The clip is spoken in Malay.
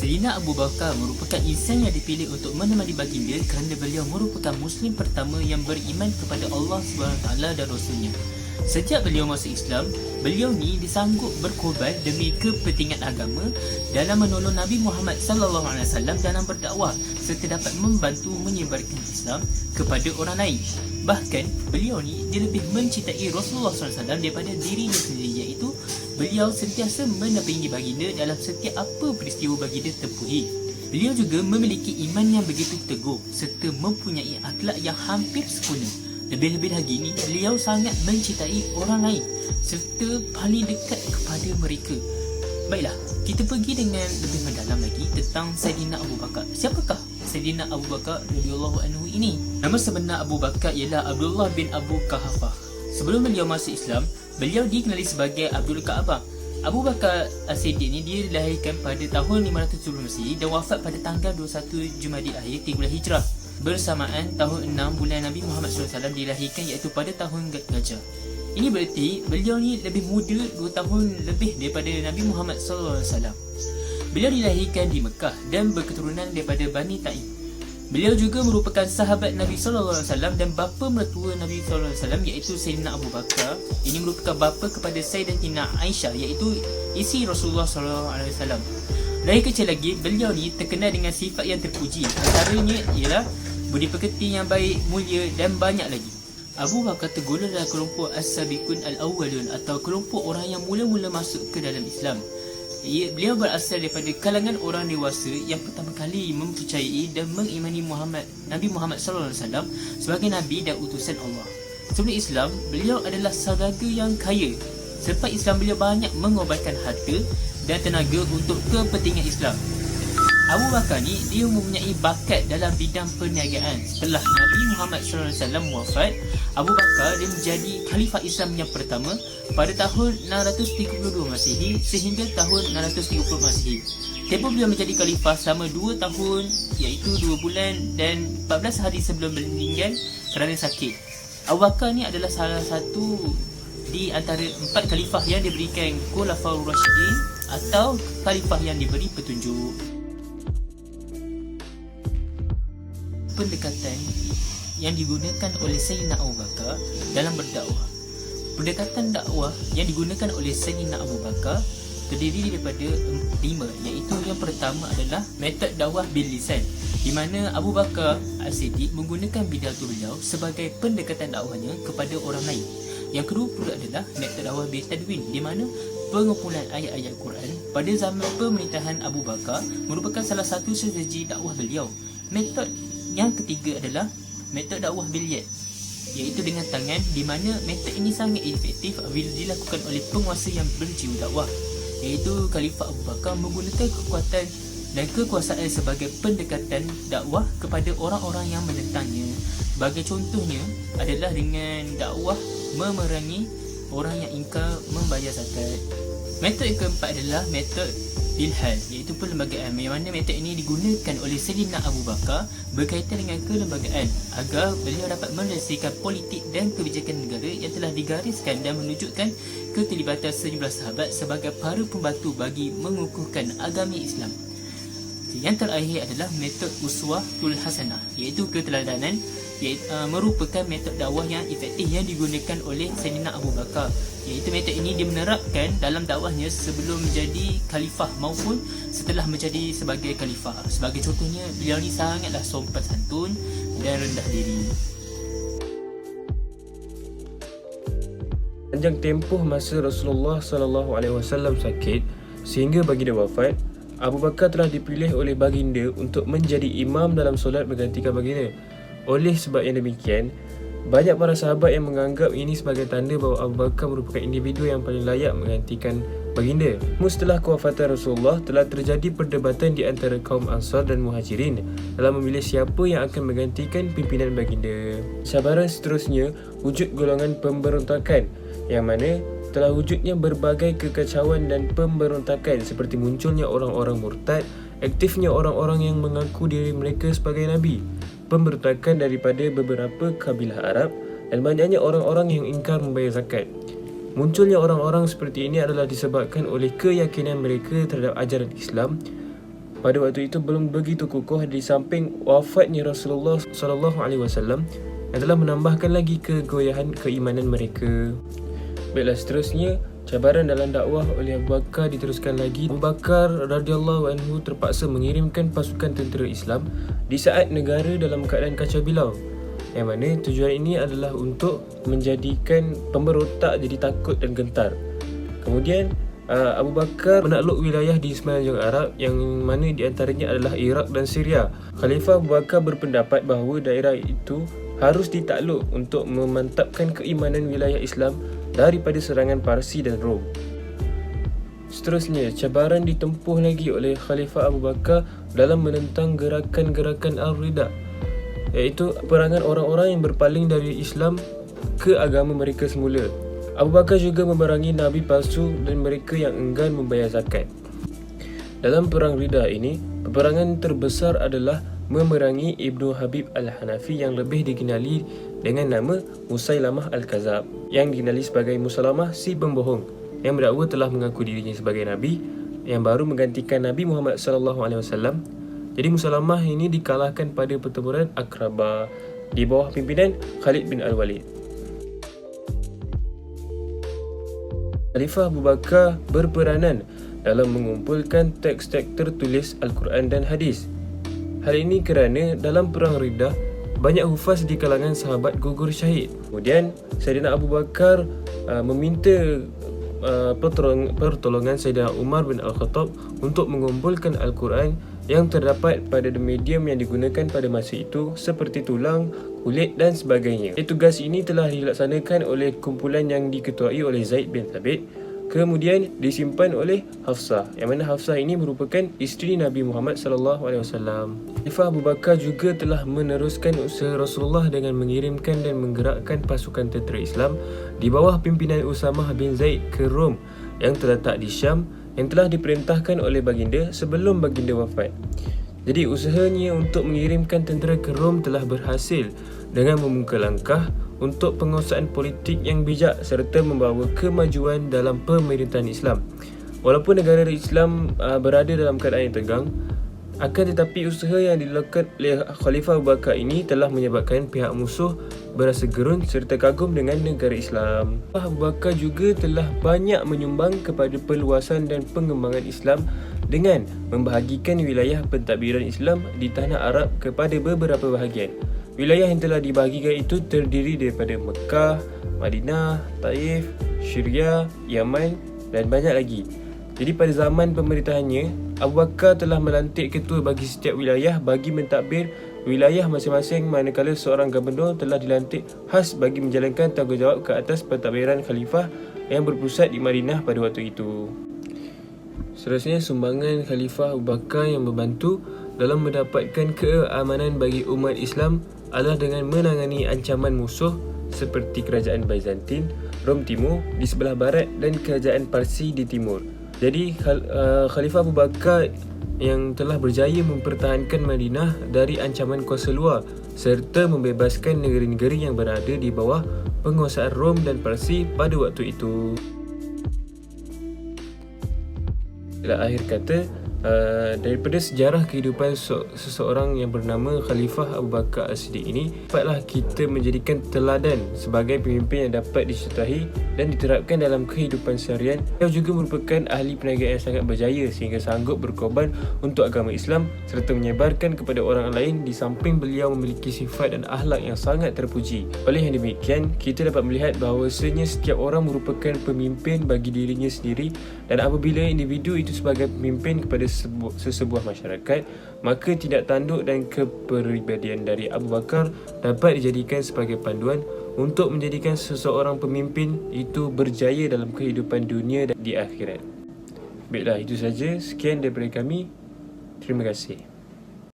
Sayyidina Abu Bakar merupakan insan yang dipilih untuk menemani baginda kerana beliau merupakan Muslim pertama yang beriman kepada Allah SWT dan Rasulnya. Sejak beliau masuk Islam, beliau ni disanggup berkorban demi kepentingan agama dalam menolong Nabi Muhammad SAW dalam berdakwah serta dapat membantu menyebarkan Islam kepada orang lain. Bahkan, beliau ni dia lebih mencintai Rasulullah SAW daripada dirinya sendiri, iaitu beliau sentiasa menampingi baginda dalam setiap apa peristiwa baginda tempuhi. Beliau juga memiliki iman yang begitu teguh serta mempunyai akhlak yang hampir sempurna. Lebih-lebih lagi ni, beliau sangat mencintai orang lain serta paling dekat kepada mereka. Baiklah, kita pergi dengan lebih mendalam lagi tentang Sayyidina Abu Bakar. Siapakah Sayyidina Abu Bakar radhiyallahu anhu ini? Nama sebenar Abu Bakar ialah Abdullah bin Abu Quhafah. Sebelum beliau masuk Islam, beliau dikenali sebagai Abdul Ka'bah. Abu Bakar As-Siddiq ni dia dilahirkan pada tahun 570 Masihi dan wafat pada tanggal 21 Jumadil Akhir 3 bulan Hijrah. Bersamaan tahun 6 bulan Nabi Muhammad SAW dilahirkan, iaitu pada tahun Gajah. Ini berarti beliau ni lebih muda 2 tahun lebih daripada Nabi Muhammad SAW. Beliau dilahirkan di Mekah dan berketurunan daripada Bani Taim. Beliau juga merupakan sahabat Nabi SAW dan bapa mertua Nabi SAW, iaitu Sayyidina Abu Bakar. Ini merupakan bapa kepada Sayyidatina Aisyah, iaitu isteri Rasulullah SAW. Dari kecil lagi, beliau ni terkenal dengan sifat yang terpuji. Antaranya ialah budi pekerti yang baik, mulia dan banyak lagi. Abu Bakar tergolong dalam kelompok As-Sabiqun Al-Awwalun atau kelompok orang yang mula-mula masuk ke dalam Islam. Beliau berasal daripada kalangan orang dewasa yang pertama kali mempercayai dan mengimani Nabi Muhammad SAW sebagai Nabi dan utusan Allah. Sebelum Islam, beliau adalah saudagar yang kaya. Selepas Islam, beliau banyak mengorbankan harta dan tenaga untuk kepentingan Islam. Abu Bakar ni dia mempunyai bakat dalam bidang perniagaan. Setelah Nabi Muhammad SAW wafat, Abu Bakar dia menjadi khalifah Islam yang pertama pada tahun 632 Masihi sehingga tahun 630 Masihi. Tempoh beliau menjadi khalifah selama 2 tahun, iaitu 2 bulan dan 14 hari sebelum meninggal kerana sakit. Abu Bakar ni adalah salah satu di antara 4 khalifah yang diberikan Khulafaur Rasyidin atau khalifah yang diberi petunjuk. Pendekatan yang digunakan oleh Sayyidina Abu Bakar dalam berdakwah. Pendekatan dakwah yang digunakan oleh Sayyidina Abu Bakar terdiri daripada 5, iaitu yang pertama adalah metod dakwah bil lisan, di mana Abu Bakar As-Siddiq menggunakan pidato beliau sebagai pendekatan dakwahnya kepada orang lain. Yang kedua pula adalah metod dakwah bil tadwin, di mana pengumpulan ayat-ayat Quran pada zaman pemerintahan Abu Bakar merupakan salah satu strategi dakwah beliau. Metod yang ketiga adalah metod dakwah bil yad, iaitu dengan tangan, di mana metod ini sangat efektif apabila dilakukan oleh penguasa yang berjiwa dakwah, iaitu Khalifah Abu Bakar menggunakan kekuatan dan kekuasaan sebagai pendekatan dakwah kepada orang-orang yang menentangnya. Sebagai contohnya adalah dengan dakwah memerangi orang yang ingkar membayar zakat. Metod yang keempat adalah metod Ilhad, iaitu perlembagaan, yang mana metod ini digunakan oleh Sayyidina Abu Bakar berkaitan dengan kelembagaan agar beliau dapat menyelesaikan politik dan kebijakan negara yang telah digariskan dan menunjukkan keterlibatan sejumlah sahabat sebagai para pembantu bagi mengukuhkan agama Islam. Yang terakhir adalah metod Uswatul Hasanah, iaitu keteladanan, merupakan metod dakwah yang efektif yang digunakan oleh Sayyidina Abu Bakar, iaitu metod ini dia menerapkan dalam dakwahnya sebelum menjadi khalifah maupun setelah menjadi sebagai khalifah. Sebagai contohnya, beliau ni sangatlah sopan santun dan rendah diri. Panjang tempoh masa Rasulullah SAW sakit sehingga baginda wafat, Abu Bakar telah dipilih oleh baginda untuk menjadi imam dalam solat menggantikan baginda. Oleh sebab yang demikian, banyak para sahabat yang menganggap ini sebagai tanda bahawa Abu Bakar merupakan individu yang paling layak menggantikan baginda. Namun setelah kewafatan Rasulullah, telah terjadi perdebatan di antara kaum Ansar dan Muhajirin dalam memilih siapa yang akan menggantikan pimpinan baginda. Cabaran seterusnya wujud golongan pemberontakan, yang mana telah wujudnya berbagai kekacauan dan pemberontakan seperti munculnya orang-orang murtad, aktifnya orang-orang yang mengaku diri mereka sebagai Nabi, pemberontakan daripada beberapa kabilah Arab, dan banyaknya orang-orang yang ingkar membayar zakat. Munculnya orang-orang seperti ini adalah disebabkan oleh keyakinan mereka terhadap ajaran Islam, pada waktu itu belum begitu kukuh, di samping wafatnya Rasulullah SAW yang telah menambahkan lagi kegoyahan keimanan mereka. Baiklah, seterusnya cabaran dalam dakwah oleh Abu Bakar diteruskan lagi. Abu Bakar radhiyallahu anhu terpaksa mengirimkan pasukan tentera Islam di saat negara dalam keadaan kacau bilau, yang mana tujuan ini adalah untuk menjadikan pemberontak jadi takut dan gentar. Kemudian Abu Bakar menakluk wilayah di semenanjung Arab yang mana di antaranya adalah Iraq dan Syria. Khalifah Abu Bakar berpendapat bahawa daerah itu harus ditakluk untuk memantapkan keimanan wilayah Islam daripada serangan Parsi dan Rom. Seterusnya, cabaran ditempuh lagi oleh Khalifah Abu Bakar dalam menentang gerakan-gerakan Al-Rida, iaitu perangan orang-orang yang berpaling dari Islam ke agama mereka semula. Abu Bakar juga memerangi Nabi palsu dan mereka yang enggan membayar zakat. Dalam perang Rida ini, peperangan terbesar adalah memerangi Ibnu Habib Al-Hanafi yang lebih dikenali dengan nama Musailamah Al-Kazab, yang dikenali sebagai Musailamah si pembohong, yang berdakwa telah mengaku dirinya sebagai Nabi yang baru menggantikan Nabi Muhammad SAW. Jadi Musailamah ini dikalahkan pada pertempuran Aqrabah di bawah pimpinan Khalid bin Al-Walid. Khalifah Abu Bakar berperanan dalam mengumpulkan teks-teks tertulis Al-Quran dan hadis. Hal ini kerana dalam perang Riddah banyak hufaz di kalangan sahabat gugur syahid. Kemudian Saidina Abu Bakar meminta pertolongan Saidina Umar bin Al-Khattab untuk mengumpulkan Al-Quran yang terdapat pada medium yang digunakan pada masa itu seperti tulang, kulit dan sebagainya. Tugas ini telah dilaksanakan oleh kumpulan yang diketuai oleh Zaid bin Thabit, kemudian disimpan oleh Hafsah, yang mana Hafsah ini merupakan isteri Nabi Muhammad SAW. Khalifah Abu Bakar juga telah meneruskan usaha Rasulullah dengan mengirimkan dan menggerakkan pasukan tentera Islam di bawah pimpinan Usamah bin Zaid ke Rom yang terletak di Syam, yang telah diperintahkan oleh baginda sebelum baginda wafat. Jadi usahanya untuk mengirimkan tentera ke Rom telah berhasil dengan membuka langkah untuk penguasaan politik yang bijak serta membawa kemajuan dalam pemerintahan Islam. Walaupun negara Islam berada dalam keadaan yang tegang, akan tetapi usaha yang dilakukan oleh Khalifah Abu Bakar ini telah menyebabkan pihak musuh berasa gerun serta kagum dengan negara Islam. Abu Bakar juga telah banyak menyumbang kepada perluasan dan pengembangan Islam dengan membahagikan wilayah pentadbiran Islam di tanah Arab kepada beberapa bahagian. Wilayah yang telah dibahagikan itu terdiri daripada Mekah, Madinah, Taif, Syria, Yaman dan banyak lagi. Jadi pada zaman pemerintahannya, Abu Bakar telah melantik ketua bagi setiap wilayah bagi mentadbir wilayah masing-masing, manakala seorang gubernur telah dilantik khas bagi menjalankan tanggungjawab ke atas pentadbiran khalifah yang berpusat di Madinah pada waktu itu. Seterusnya, sumbangan Khalifah Abu Bakar yang membantu dalam mendapatkan keamanan bagi umat Islam adalah dengan menangani ancaman musuh seperti kerajaan Byzantin, Rom Timur di sebelah barat dan kerajaan Parsi di timur. Jadi Khalifah Abu Bakar yang telah berjaya mempertahankan Madinah dari ancaman kuasa luar serta membebaskan negeri-negeri yang berada di bawah penguasaan Rom dan Parsi pada waktu itu. Akhir kata, daripada sejarah kehidupan seseorang yang bernama Khalifah Abu Bakar As-Siddiq ini, dapatlah kita menjadikan teladan sebagai pemimpin yang dapat dicontohi dan diterapkan dalam kehidupan seharian. Beliau juga merupakan ahli perniagaan yang sangat berjaya sehingga sanggup berkorban untuk agama Islam serta menyebarkan kepada orang lain, di samping beliau memiliki sifat dan akhlak yang sangat terpuji. Oleh yang demikian, kita dapat melihat bahawasanya setiap orang merupakan pemimpin bagi dirinya sendiri, dan apabila individu itu sebagai pemimpin kepada sesebuah masyarakat, maka tindak tanduk dan kepribadian dari Abu Bakar dapat dijadikan sebagai panduan untuk menjadikan seseorang pemimpin itu berjaya dalam kehidupan dunia dan di akhirat. Baiklah, itu saja. Sekian daripada kami. Terima kasih.